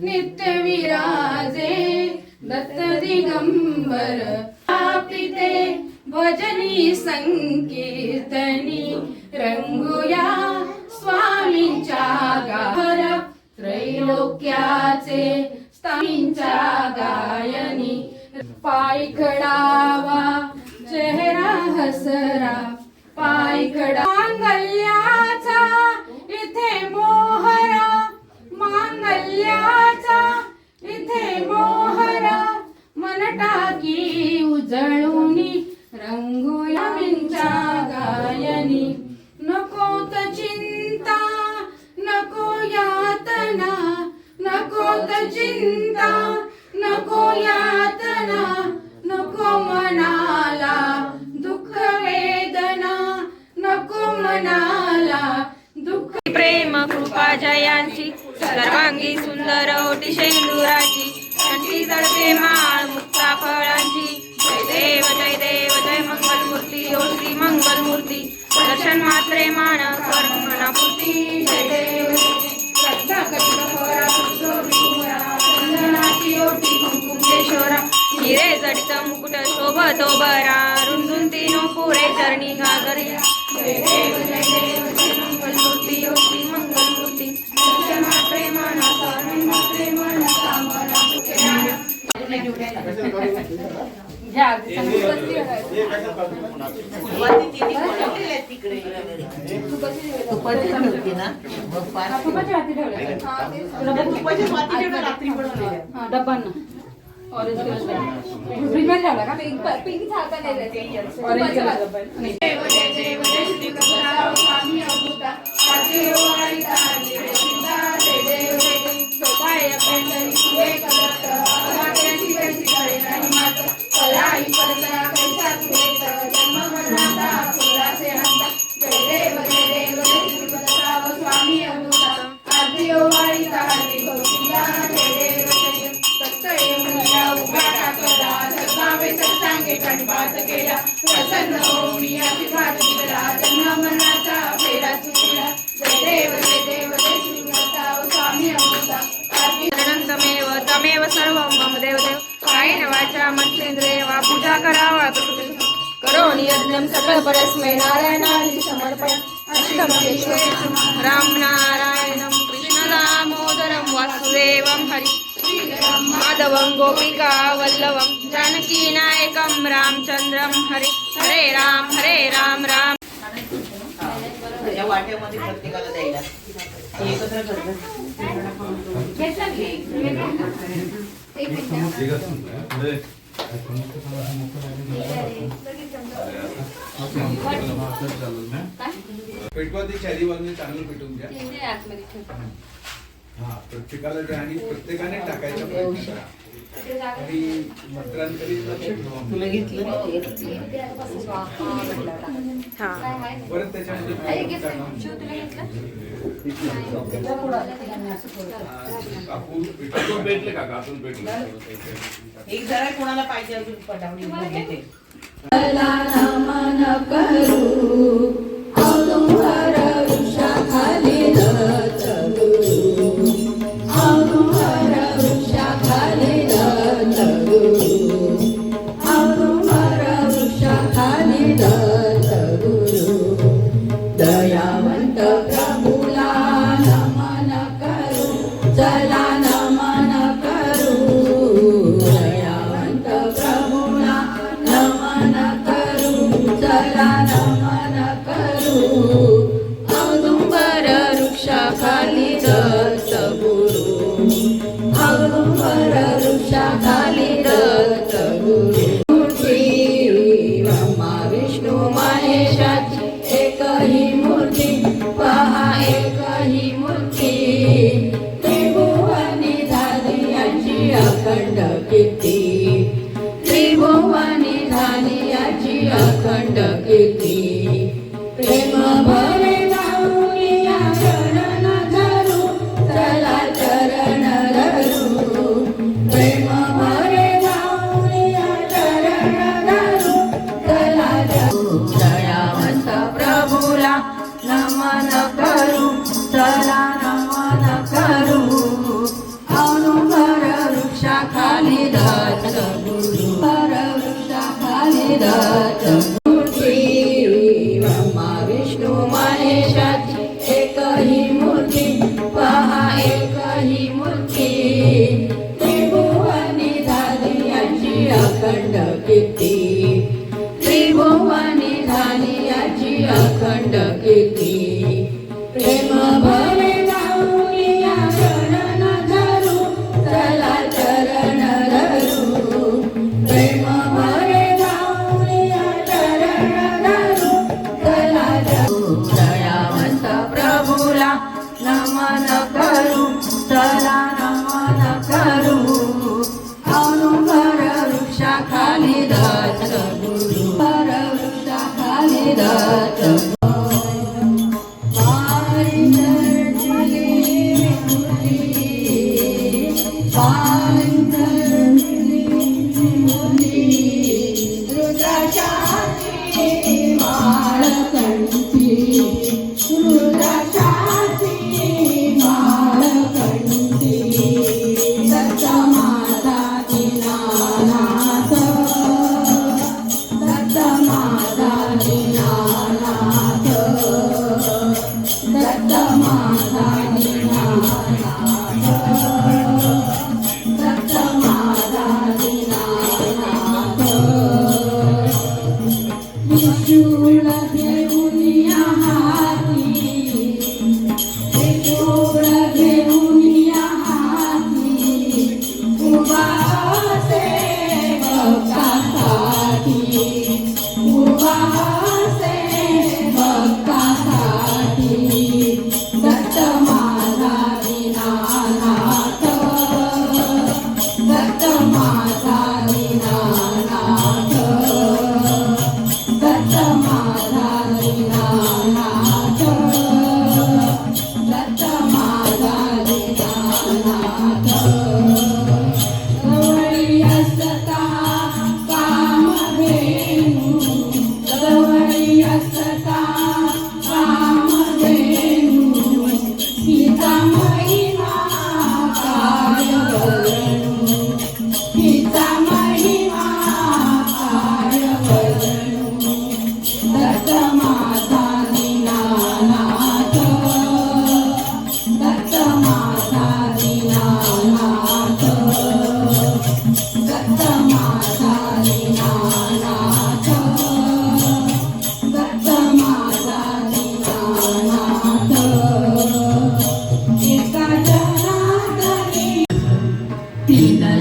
नित्य विराजे दत्त दिगंबर आपले भजनी संकीर्तनी रंगूया स्वामींच्या गार त्रैलोक्याचे स्वामींच्या गायनी पाय खडावा चेहरा हसरा पाय खडा मांगल्याचा इथे मोहरा मांगल्याचा इथे मोहरा मन टाकी उजळूनी रंगूया विंचा गायनी नकोत चिंता नको यातना नकोत चिंता नको यातना नको मनाला दुःख वेदना नको मनाला दुःख प्रेम कृपा जयांची सर्वांगी सुंदर ओटी शेंदुराची कंठी जळते माळ मुक्ता फळांची जय देव जय मंगल मूर्ती ओ श्री मंगल मूर्ती दर्शन मात्रे मान कर्मनापूर्ती जय देव श्रद्धा कटिल फोरा चंदनाची ओटी कुंकुम केशोरा हिरे जडित मुकुट शोभतो बरा रुंदुंती नो पुरे चरणी घागरिया जय देव जय मंगल मूर्ती ओ श्री मंगल मूर्ती दर्शन मात्रे मान ऑरेंज कलर ठेवला का पिंक झाका नाही ऑरेंज कलर स्वामी अवधूता प्रसन्न होऊनी आशीर्वाद दिला जन्म मरणाचा फेरा चुकला जय देव जय श्रीनिवास स्वामी अमृता तमेव तमेव सर्व मम देवदेव कायेन वाचा मनसेंद्रिय वा पूजा करावा करोमि यज्ञं सकल परस्मै नारायणाय समर्पयामि अष्टम केशवं राम नारायणं कृष्ण दामोदरं वासुदेवं हरि माधवं गोपिका वल्लभं जानकी नायकं रामचंद्रं हरे हरे राम राम या वाट्यामध्ये प्रत्येकाला द्यायला एकत्र करतात पेटवा ती चारी बाजूने चांगलं पेटून द्या. हा प्रत्येकाला द्या आणि प्रत्येकाने टाकायचा प्रयत्न करा आणि मंत्रांतरी तुला घेतलं परत त्याच्यामध्ये एक जरा कोणाला पाहिजे अजून पटावडी घेते नमन करू औदुंबर वृक्षाखाली रचगुरु औदुंबर वृक्षाखाली रचगुरु औदुंबर वृक्षाखाली रचगुरु दयावंत प्रभुला नमन करू चला नमन करू दयावंत प्रभुला नमन करू चला नमन करू औदुंबर वृक्षाखाली दत्तगुरु औदुंबर वृक्षाखाली दत्तगुरु ब्रह्मा विष्णू महेशाची एकही मूर्ती पहा एकही मूर्ती त्रिभुवनी झाली याची अखंड कीर्ती त्रिभुवनी झाली याची अखंड कीर्ती प्रेम भरे जाऊया चरण धरू चला चरण धरू प्रेम भरे जाऊया चरण धरू चला दयावंत प्रभुला नमन करू चला नमन करू दत्तमूर्ती ब्रह्मा विष्णू महेशाची एकही मूर्ती पहा एकही मूर्ती त्रिभुवनी झाली याची अखंड कीर्ती त्रिभुवनी झाली याची अखंड कीर्ती प्रेम भरे लावूया चरण धरू चला चरण धरू प्रेम भरे लावूया चरण धरू चला धरू दयावंत प्रभूला नमन करू चला नमन करू अनुभर वृक्षाखाली दत्त गुरु भर वृक्षाखाली दत्त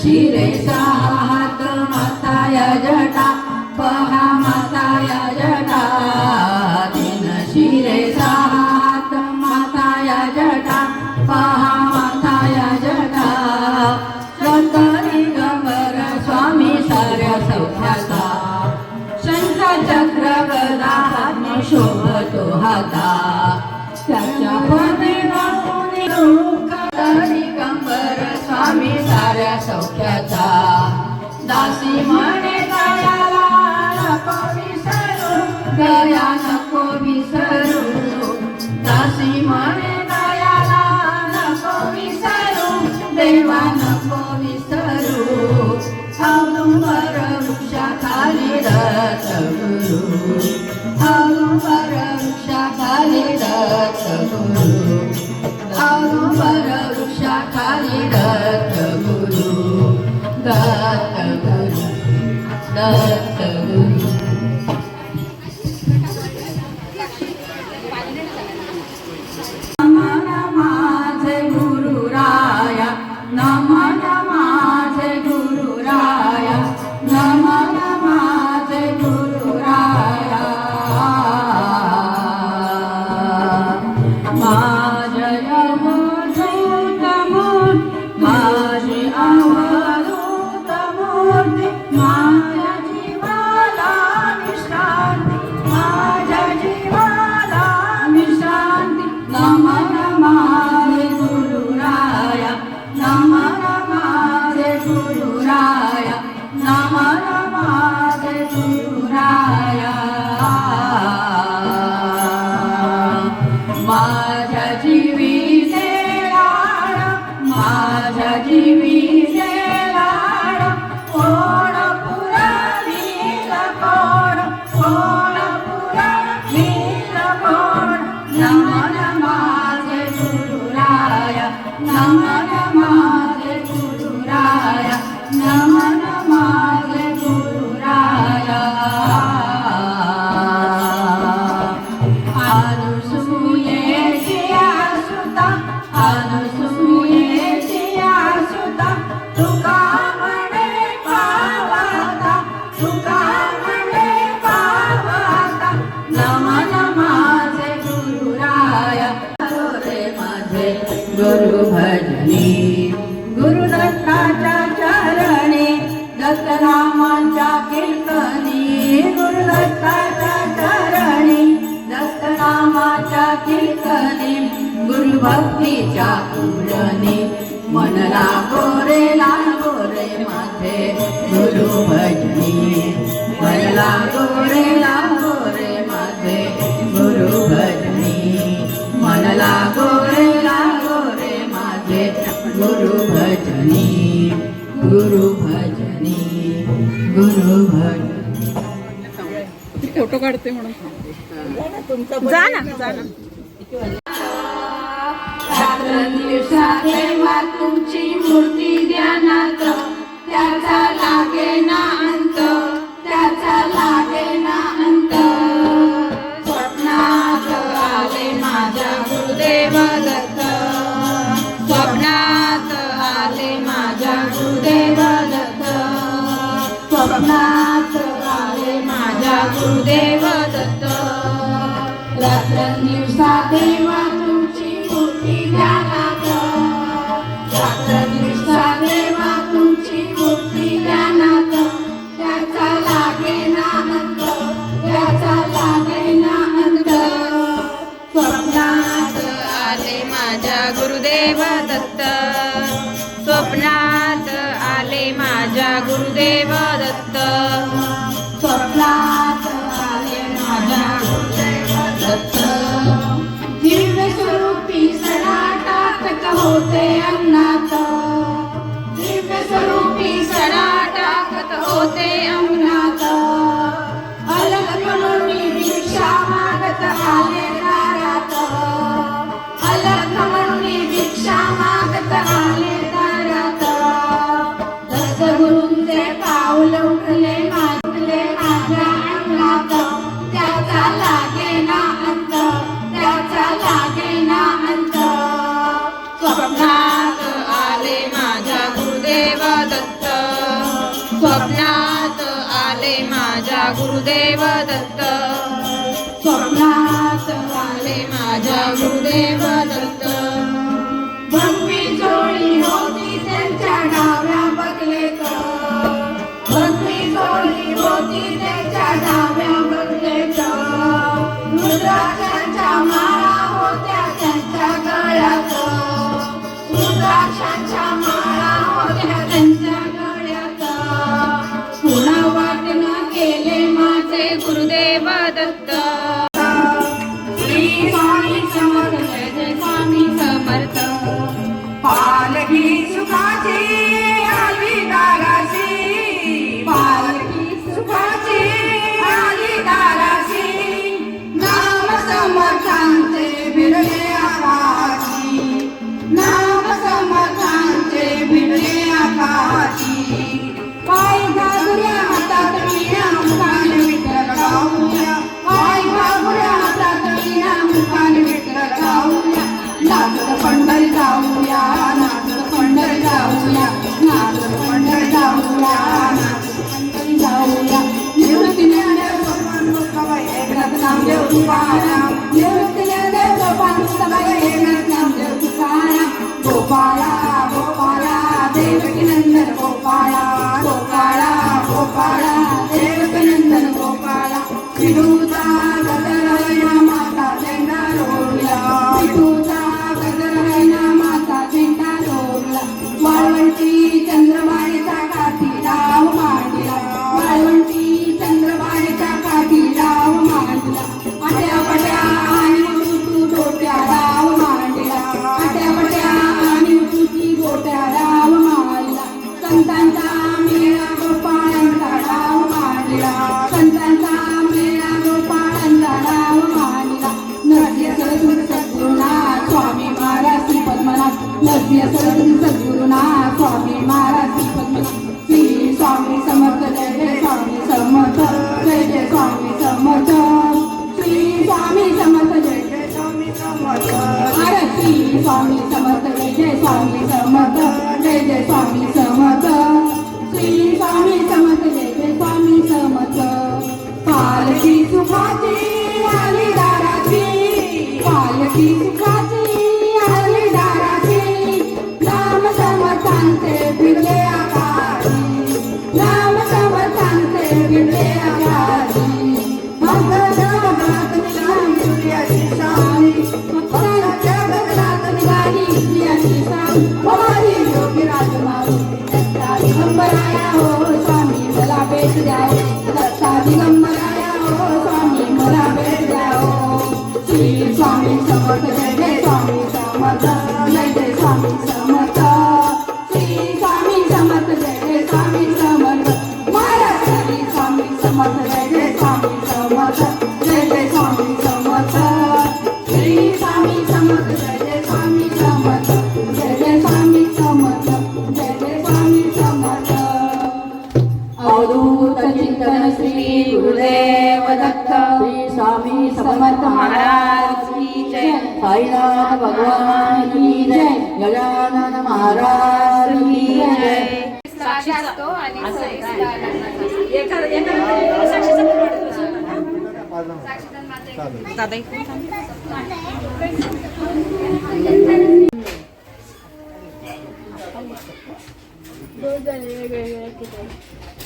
शिरे सात माताया जटा पहा माताया जटा तीन शिरे सात माताया जटा पहा माताया जटा रतरी गंबर स्वामी साऱ्या सौख्याचा शंख चक्र गदा हाती शोभतो हाता त्याच्या पदे दिगंबर स्वामी साऱ्या सौख्याचा दासी म्हणे दयाला नको विसरू दया नको विसरू दासी म्हणे दयाला नको विसरू देवा नको विसरू औदुंबर वृक्षाखाली दत्त गुरु औदुंबर वृक्षाखाली दत्त गुरु औदुंबर वृक्षाखाली दत्त गुरु दत्त गुरु दत्त गुरु नमन माझे गुरुराया नमन माझे गुरुराया नमन माझे गुरुराया माझी अवधूत मूर्ती माझ्या जीवाला विश्रांती माझ्या जीवाला विश्रांती नमन माझे गुरुराया नमन माझे गुरुराया नमन माझे गुरुराया माझ्या जीवी माझ्या जीवी लाड कोण पुरावी कोण नमन माझे गुरुराया नमन माझे गुरुराया अनुसूयेची आसुता अनुसूयेची आसुता तुका म्हणे पावता तुका म्हणे पावता नमन माझे गुरुराया रे माझे गुरु भजनी गुरुदत्ताच्या चरणी दत्तनामांच्या कीर्तनी गुरुदत्ताच्या चरणी दत्तनामाच्या कीर्तनी गुरुभक्तीच्या पूजनी मन लागो रे माझे गुरु भजनी मन लागो रे माझे गुरु भजनी मन लागो रे माझे गुरु भजनी गुरु भजनी गुरु भजनी फोटो काढते म्हणून जा ना रात्रंदिवसा देवा तुमची मूर्ती ध्यानात त्याचा लागे ना अंत त्याचा लागे ना अंत स्वप्नात आले माझ्या गुरुदेव दत्त स्वप्नात आले माझ्या गुरुदेव दत्त स्वप्नात आले माझ्या गुरुदेव दत्त रात्रंदिवसा देवा तुमची मूर्ती ध्यानात रात्रंदिवसा देवा तुमची मूर्ती ध्यानात त्याचा लागे ना अंत त्याचा लागे ना अंत स्वप्नात आले माझ्या गुरुदेव दत्त स्वप्नात आले माझ्या गुरुदेव दत्त स्वप्नात आले माझ्या गुरुदेव दत्त दिव्य स्वरूपी सडाटाक होते अंगणात दिव्य स्वरूपी सडाटाक होते अंगणात अलग म्हणून भिक्षा मागत आले दारात अलग म्हणून भिक्षा मागत आले दारात दत्तगुरूंचे पाऊल उठले माझ्या अंगणात त्याचा लागे ना अंत त्याचा लागे ना अंत स्वप्नात आले माझ्या गुरुदेव दत्त स्वप्नात आले माझ्या गुरुदेव दत्त स्वप्नात आले माझ्या गुरुदेव दत्त भगवी जोडी होती त्यांच्या डाव्या बगलेत भगवी जोडी होती त्यांच्या डाव्या बगलेत रुद्राक्षांच्या माळा होत्या त्यांच्या गळ्यात रुद्राक्षांच्या माळा होत्या त्यांच्या गळ्यात पुन्हा वाटणं केले माझे गुरुदेव दत्त श्री स्वामी समर्थ जय जय स्वामी समर्थ पालकी सुखाची आली दाराशी पालकी सुखाची आली दाराशी नाम समर्थांचे भिडले आकाशी नाम समर्थांचे भिडले आकाशी पाय घागुऱ्या हातात विणा मुखाने विठ्ठल गाऊया पाय घागुऱ्या हातात विणा मुखाने विठ्ठल गाऊया नाचत पंढर जाऊया नाचत पंढर जाऊया नाचत पंढर जाऊया नाचत पंढर जाऊया निवृत्ती ज्ञानदेव सोपान मुक्ताबाई एकनाथ नामदेव तुकाराम निवृत्ती ज्ञानदेव सोपान मुक्ताबाई एकनाथ नामदेव तुकाराम गोपाळा गोपाळा देवकी नंदन गोपाळा गोपाळा गोपाळा देवकी नंदन गोपाळा विठूचा गजर हैना माता झेंडा रोवला विठूचा गजर हैना माता झेंडा रोवला वाळवंटी चंद्रवाणीचा काठी डाव मांडला वाळवंटी चंद्रवाणीचा काठी डाव मांडला आट्या पट्या आणि तू डोट्या डाव मांडला आट्या पट्या आणि तू स्वामी समर्थ जय जय स्वामी समर्थ श्री स्वामी समर्थ जय जय स्वामी समर्थ पालखी सुखाची आली दाराची पालखी सुखाची आली दाराची नाम समर्थांचे फिरले आकाशी नाम समर्थांचे फिरले आकाशी भगवत नाम सूर्याची सावली भक्तांच्या भगवत निघाली सूर्याची सावली हमारी योगी राजमाऊ दत्ता दिगंबराया हो स्वामी मला भेट द्याओ दत्ता दिगंबराया हो स्वामी मला भेट द्याओ श्री स्वामी समर्थ जय जय स्वामी समर्थ जय जय स्वामी समर्थ श्री स्वामी समर्थ जय जय स्वामी समर्थ महाराज श्री स्वामी समर्थ जय जय स्वामी समर्थ जय जय स्वामी समर्थ श्री स्वामी समर्थ जय जय स्वामी समर्थ जय जय स्वामी समर्थ जय जय स्वामी समर्थ अवधूत चिंतन श्री गुरुदेव दत्त श्री स्वामी समर्थ महाराज की जय साईनाथ भगवान की जय गजानन महाराज की जय साक्षी असतो आणि दादा इकडे वेगवेगळे